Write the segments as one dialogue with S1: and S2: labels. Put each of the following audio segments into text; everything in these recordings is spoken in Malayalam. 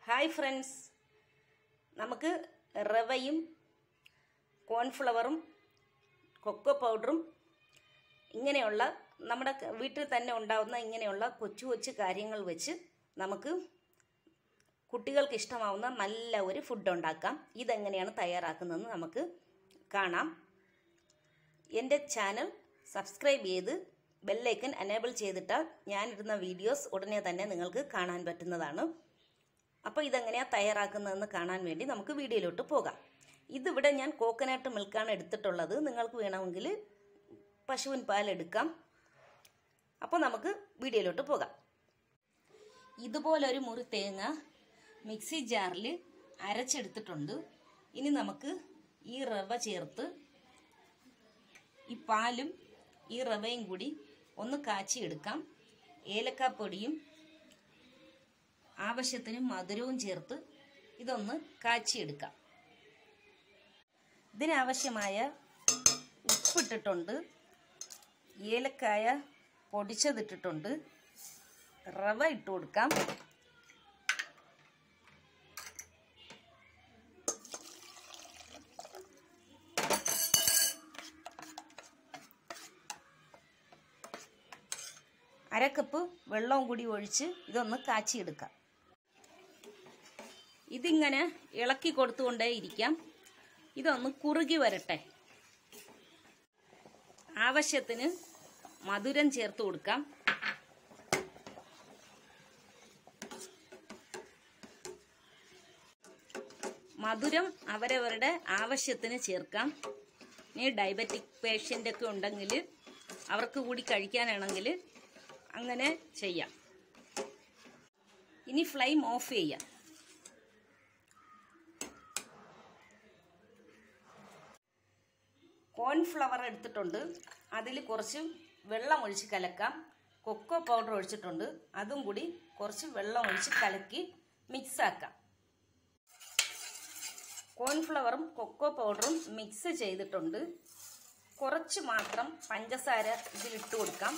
S1: ഹായ് ഫ്രണ്ട്സ്, നമുക്ക് റവയും കോൺഫ്ലവറും കൊക്കോ പൗഡറും ഇങ്ങനെയുള്ള നമ്മുടെ വീട്ടിൽ തന്നെ ഉണ്ടാവുന്ന ഇങ്ങനെയുള്ള കൊച്ചു കൊച്ചു കാര്യങ്ങൾ വെച്ച് നമുക്ക് കുട്ടികൾക്ക് ഇഷ്ടമാവുന്ന നല്ല ഒരു ഫുഡ് ഉണ്ടാക്കാം. ഇതെങ്ങനെയാണ് തയ്യാറാക്കുന്നതെന്ന് നമുക്ക് കാണാം. എൻ്റെ ചാനൽ സബ്സ്ക്രൈബ് ചെയ്ത് ബെല്ലൈക്കൻ എനേബിൾ ചെയ്തിട്ടാൽ ഞാനിടുന്ന വീഡിയോസ് ഉടനെ തന്നെ നിങ്ങൾക്ക് കാണാൻ പറ്റുന്നതാണ്. അപ്പോൾ ഇതെങ്ങനെയാണ് തയ്യാറാക്കുന്നതെന്ന് കാണാൻ വേണ്ടി നമുക്ക് വീഡിയോയിലോട്ട് പോകാം. ഇതിവിടെ ഞാൻ കോക്കനട്ട് മിൽക്കാണ് എടുത്തിട്ടുള്ളത്. നിങ്ങൾക്ക് വേണമെങ്കിൽ പശുവിൻ പാൽ എടുക്കാം. അപ്പോൾ നമുക്ക് വീഡിയോയിലോട്ട് പോകാം. ഇതുപോലൊരു മുറി തേങ്ങ മിക്സി ജാറിൽ അരച്ചെടുത്തിട്ടുണ്ട്. ഇനി നമുക്ക് ഈ റവ ചേർത്ത് ഈ പാലും ഈ റവയും കൂടി ഒന്ന് കാച്ചിയെടുക്കാം. ഏലക്കാപ്പൊടിയും ആവശ്യത്തിന് മധുരവും ചേർത്ത് ഇതൊന്ന് കാച്ചിയെടുക്കാം. ഇതിനാവശ്യമായ ഉപ്പിട്ടിട്ടുണ്ട്, ഏലക്കായ പൊടിച്ചതിട്ടിട്ടുണ്ട്, റവ ഇട്ട് കൊടുക്കാം. അരക്കപ്പ് വെള്ളവും കൂടി ഒഴിച്ച് ഇതൊന്ന് കാച്ചിയെടുക്കാം. ഇതിങ്ങനെ ഇളക്കി കൊടുത്തുകൊണ്ടേ ഇരിക്കാം. ഇതൊന്ന് കുറുകി വരട്ടെ. ആവശ്യത്തിന് മധുരം ചേർത്ത് കൊടുക്കാം. മധുരം അവരവരുടെ ആവശ്യത്തിന് ചേർക്കാം. ഇനി ഡയബറ്റിക് പേഷ്യൻ്റ് ഒക്കെ ഉണ്ടെങ്കിൽ അവർക്ക് കൂടി കഴിക്കാനാണെങ്കിൽ അങ്ങനെ ചെയ്യാം. ഇനി ഫ്ലെയിം ഓഫ് ചെയ്യാം. കോൺഫ്ലവർ എടുത്തിട്ടുണ്ട്, അതിൽ കുറച്ച് വെള്ളം ഒഴിച്ച് കലക്കാം. കൊക്കോ പൗഡർ ഒഴിച്ചിട്ടുണ്ട്, അതും കൂടി കുറച്ച് വെള്ളം ഒഴിച്ച് കലക്കി മിക്സാക്കാം. കോൺഫ്ലവറും കൊക്കോ പൗഡറും മിക്സ് ചെയ്തിട്ടുണ്ട്. കുറച്ച് മാത്രം പഞ്ചസാര ഇതിലിട്ട് കൊടുക്കാം.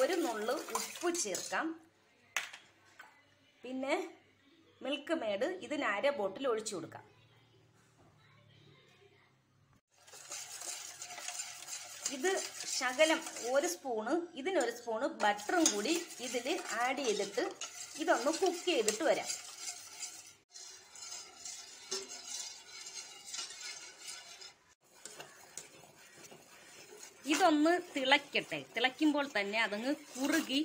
S1: ഒരു നുള്ളു ഉപ്പ് ചേർക്കാം. പിന്നെ മിൽക്ക് മെയ്ഡ് ഇതിന് അര ബോട്ടിൽ ഒഴിച്ചു കൊടുക്കാം. ഇത് ശകലം ഒരു സ്പൂണ്, ഇതിനൊരു സ്പൂണ് ബട്ടറും കൂടി ഇതിൽ ആഡ് ചെയ്തിട്ട് ഇതൊന്ന് കുക്ക് ചെയ്തിട്ട് വരാം. ഇതൊന്ന് തിളയ്ക്കട്ടെ. തിളയ്ക്കുമ്പോൾ തന്നെ അതങ്ങ് കുറുകി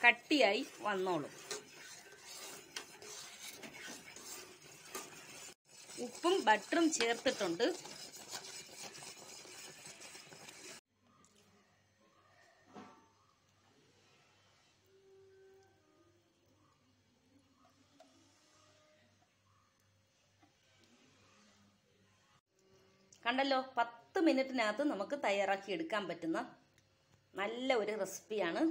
S1: കട്ടിയായി വന്നോളും. ഉപ്പും ബട്ടറും ചേർത്തിട്ടുണ്ട്. കണ്ടല്ലോ, 10 മിനിറ്റിനകത്ത് നമുക്ക് തയ്യാറാക്കി എടുക്കാൻ പറ്റുന്ന നല്ല ഒരു റെസിപ്പിയാണ്.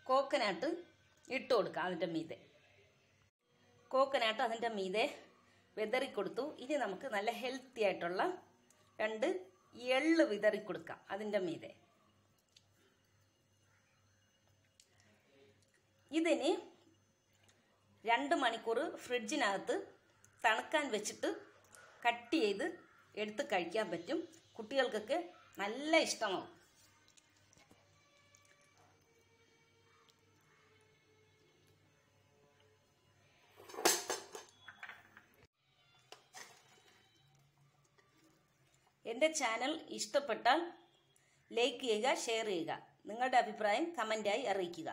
S1: കോക്കനട്ട് ഇട്ട് കൊടുക്കാം. അതിൻ്റെ മീതെ കോക്കനട്ട് അതിൻ്റെ മീതെ വിതറിക്കൊടുത്തു. ഇനി നമുക്ക് നല്ല ഹെൽത്തി ആയിട്ടുള്ള 2 എള്ള് വിതറിക്കൊടുക്കാം അതിൻ്റെ മീതെ. ഇതിന് 2 മണിക്കൂർ ഫ്രിഡ്ജിനകത്ത് തണുക്കാൻ വെച്ചിട്ട് കട്ട് ചെയ്ത് എടുത്ത് കഴിക്കാൻ പറ്റും. കുട്ടികൾക്കൊക്കെ നല്ല ഇഷ്ടമാവും. എൻ്റെ ചാനൽ ഇഷ്ടപ്പെട്ടാൽ ലൈക്ക് ചെയ്യുക, ഷെയർ ചെയ്യുക. നിങ്ങളുടെ അഭിപ്രായം കമൻ്റായി അറിയിക്കുക.